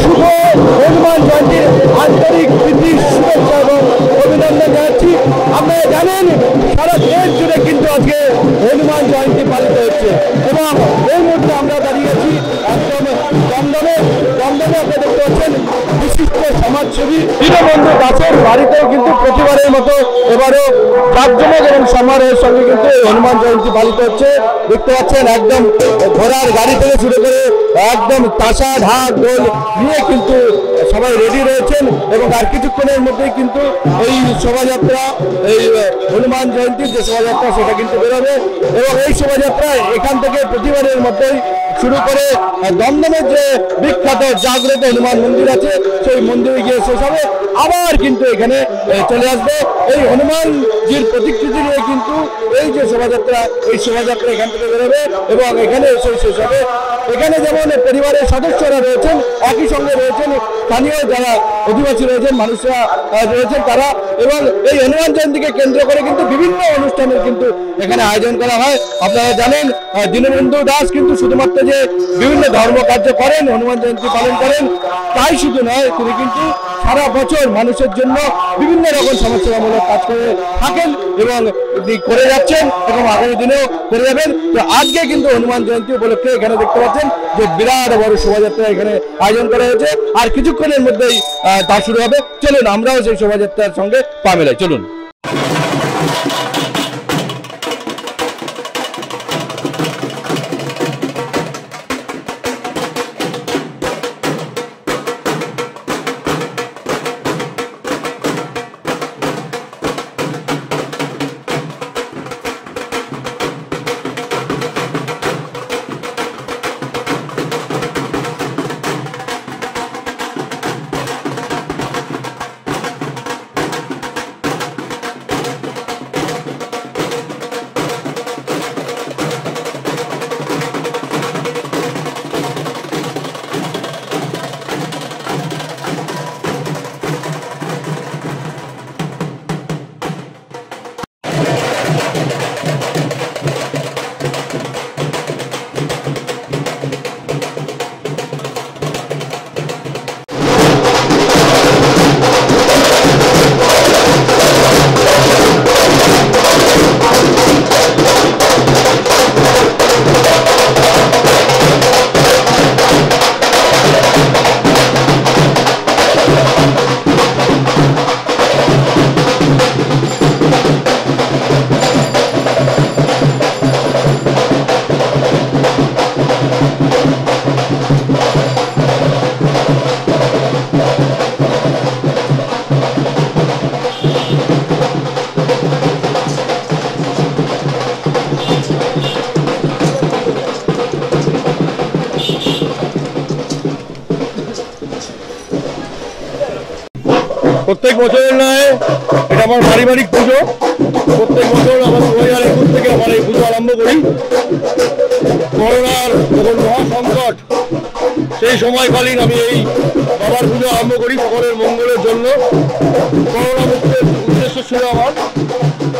শুভ হনুমান জয়ন্তীর আন্তরিক প্রীতি শুভেচ্ছা এবং অভিনন্দন জানাচ্ছি। আপনারা জানেন সারা দেশ জুড়ে কিন্তু আজকে হনুমান জয়ন্তী পালিত হচ্ছে এবং এই মুহূর্তে আমরা দাঁড়িয়ে আছি একদম দমদমে। আপনারা দেখতে পাচ্ছেন বিশিষ্ট সমাজসেবী দীনবন্ধু দাসের বাড়িতেও কিন্তু প্রতিবারের মতো এবারও জাঁকজমক এবং সমারোহের সঙ্গে কিন্তু এই হনুমান জয়ন্তী পালিত হচ্ছে। দেখতে পাচ্ছেন একদম ঘোড়ার গাড়ি থেকে শুরু করে একদম তাসা ঢাক দোল নিয়ে কিন্তু সবাই রেডি রয়েছেন এবং আর কিছুক্ষণের মধ্যেই কিন্তু এই শোভাযাত্রা, এই হনুমান জয়ন্তীর যে শোভাযাত্রা সেটা কিন্তু বেরোবে এবং এই শোভাযাত্রায় এখান থেকে প্রতিবারের মধ্যেই শুরু করে দমদমের যে বিখ্যাত জাগ্রত হনুমান মন্দির আছে সেই মন্দিরে গিয়ে শেষ হবে, আবার কিন্তু এখানে চলে আসবে এই হনুমানজির প্রতিকৃতি নিয়ে কিন্তু এই যে শোভাযাত্রা, এই শোভাযাত্রা এখান থেকে বেরোবে এবং এখানে এসে শেষ হবে। এখানে যেমন পরিবারের সদস্যরা রয়েছেন, একই সঙ্গে রয়েছেন স্থানীয় যারা অধিবাসী রয়েছেন, মানুষরা রয়েছেন তারা, এবং এই হনুমান জয়ন্তীকে কেন্দ্র করে কিন্তু বিভিন্ন অনুষ্ঠানের কিন্তু এখানে আয়োজন করা হয়। আপনারা জানেন দীনবন্ধু দাস কিন্তু শুধুমাত্র যে বিভিন্ন ধর্মকার্য করেন, হনুমান জয়ন্তী পালন করেন তাই শুধু নয়, তিনি কিন্তু সারা বছর মানুষের জন্য বিভিন্ন রকম সমাজসেবামূলক কাজ করে থাকেন এবং করে যাচ্ছেন এবং আগামী দিনেও করে যাবেন। তো আজকে কিন্তু হনুমান জয়ন্তী উপলক্ষে এখানে দেখতে পাচ্ছেন যে বিরাট বড় শোভাযাত্রা এখানে আয়োজন করা হয়েছে, আর কিছুক্ষণের মধ্যেই তা শুরু হবে। চলুন আমরাও সেই শোভাযাত্রার সঙ্গে পা মেলাই, চলুন। প্রত্যেক বছরের নয়, এটা আমার পারিবারিক পুজো। প্রত্যেক বছর আমার 2021 থেকে আমার এই পুজো আরম্ভ করি। করোনার যখন মহাসংকট, সেই সময়কালীন আমি এই বাবার পুজো আরম্ভ করি সকলের মঙ্গলের জন্য। করোনা মুক্তের উদ্দেশ্য ছিল আমার।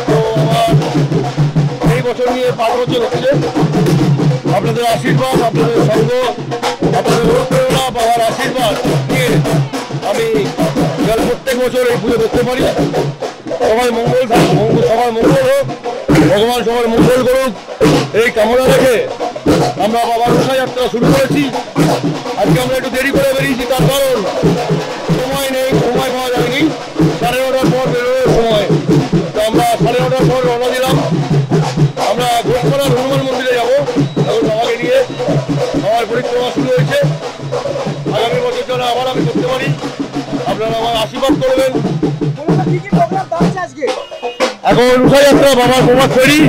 তো আমার এই বছর নিয়ে 5 বছর হচ্ছে। আপনাদের আশীর্বাদ, আপনাদের সঙ্গ, আপনাদের অনুপ্রেরণা, বাবার আশীর্বাদ নিয়ে আমি প্রত্যেক বছর এই পুজো করতে পারি। সবাই মঙ্গল থাকুক, সবার মঙ্গল হোক, ভগবান সবার মঙ্গল করুক, এই কামনা রেখে আমরা বাবার শোভাযাত্রা শুরু করেছি। আজকে আমরা একটু দেরি করে বেরিয়েছি, তার কারণ সময় নেই, সময় পাওয়া যায়নি। 9:30টার পর বেরোনোর সময়, তো আমরা 9:30টার পর রওনা দিলাম। আমরা ঘোষপাড়ার হনুমান মন্দিরে যাবো। এখন বাবাকে নিয়ে আমার পরিক্রমা শুরু হয়েছে। আগামী বছর যেন আবার আমি করতে পারি, আপনারা আমার আশীর্বাদ করবেন। এখন শোভাযাত্রা বাবার প্রভাত ফেরি,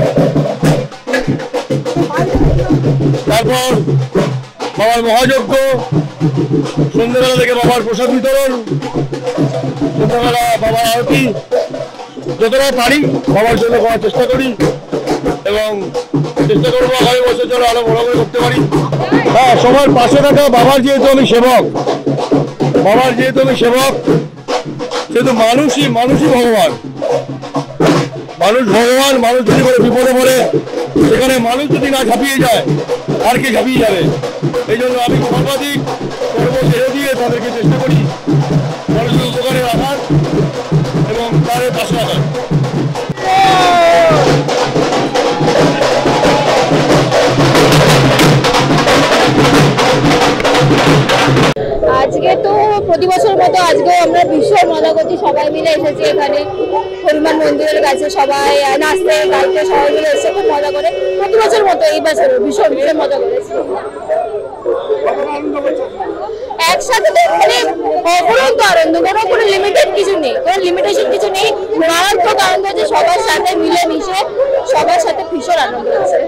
তারপর বাবার মহাযজ্ঞ, সন্ধ্যেবেলা থেকে বাবার প্রসাদ বিতরণ, সন্ধ্যাবেলা বাবার আরতি। যতটা পারি বাবার জন্য করার চেষ্টা করি এবং চেষ্টা করবো আগামী বছর যেন আরো বড় করে করতে পারি। হ্যাঁ, সবার পাশে থাকা বাবার যেহেতু আমি সেবক, সেহেতু মানুষই ভগবান। মানুষ ভগবান, মানুষ যদি করে বিপদে পড়ে সেখানে মানুষ যদি না ঝাঁপিয়ে যায় আর কে ঝাঁপিয়ে যাবে। এই জন্য আমি সর্বাধিক কর্ম ছেড়ে দিয়ে তাদেরকে চেষ্টা করি মানুষের উপকারে রাখার এবং তাদের পাশে রাখার। আজকে তো প্রতি বছর মতো আজকেও আমরা ভীষণ মজা করছি, সবাই মিলে এসেছি এখানে হনুমান মন্দিরের কাছে, সবাই নাচতে গাইতে সবাই মিলে এসে খুব মজা করে প্রতি বছর মতো এই বছর ভীষণ ভীষণ মজা করেছি। একসাথে তো মানে অপরন্ত আনন্দ, কোনো লিমিটেড কিছু নেই, কোনো লিমিটেশন কিছু নেই, মারাত্মক আনন্দ হচ্ছে, সবার সাথে মিলে মিশে সবার সাথে ভীষণ আনন্দ হচ্ছে।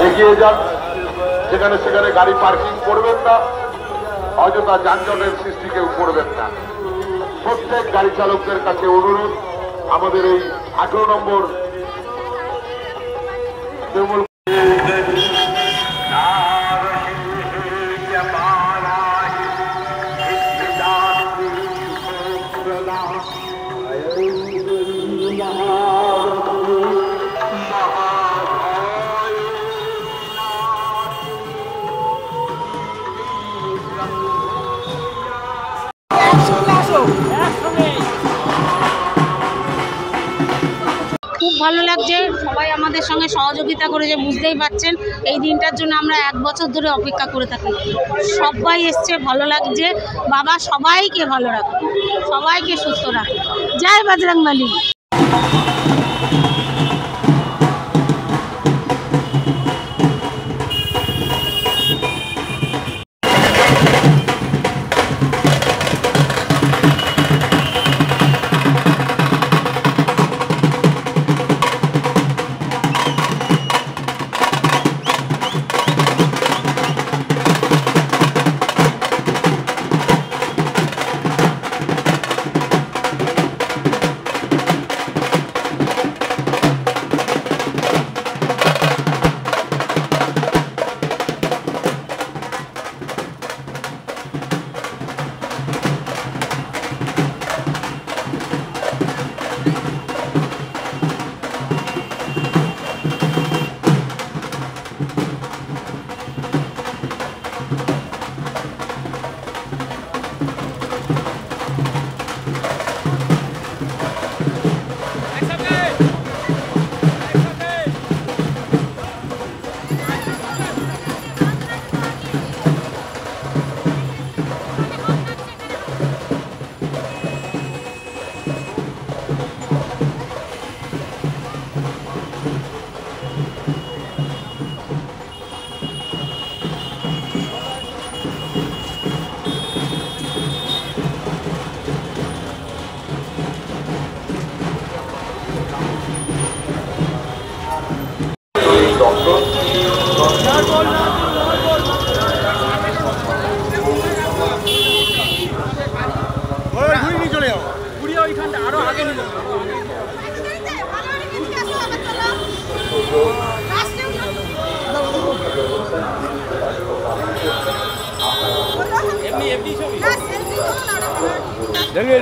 এগিয়ে যান, যেখানে সেখানে গাড়ি পার্কিং করবেন না, অযথা যানজটের সৃষ্টি কেউ করবেন না। প্রত্যেক গাড়ি চালকদের কাছে অনুরোধ, আমাদের এই 18 নম্বর খুব ভালো লাগছে, সবাই আমাদের সঙ্গে সহযোগিতা করেছে, বুঝতেই পারছেন এই দিনটার জন্য আমরা 1 বছর ধরে অপেক্ষা করে থাকি। সবাই এসছে, ভালো লাগছে। বাবা সবাইকে ভালো রাখে, সবাইকে সুস্থ রাখে। জয় বজরংবলী। এমনি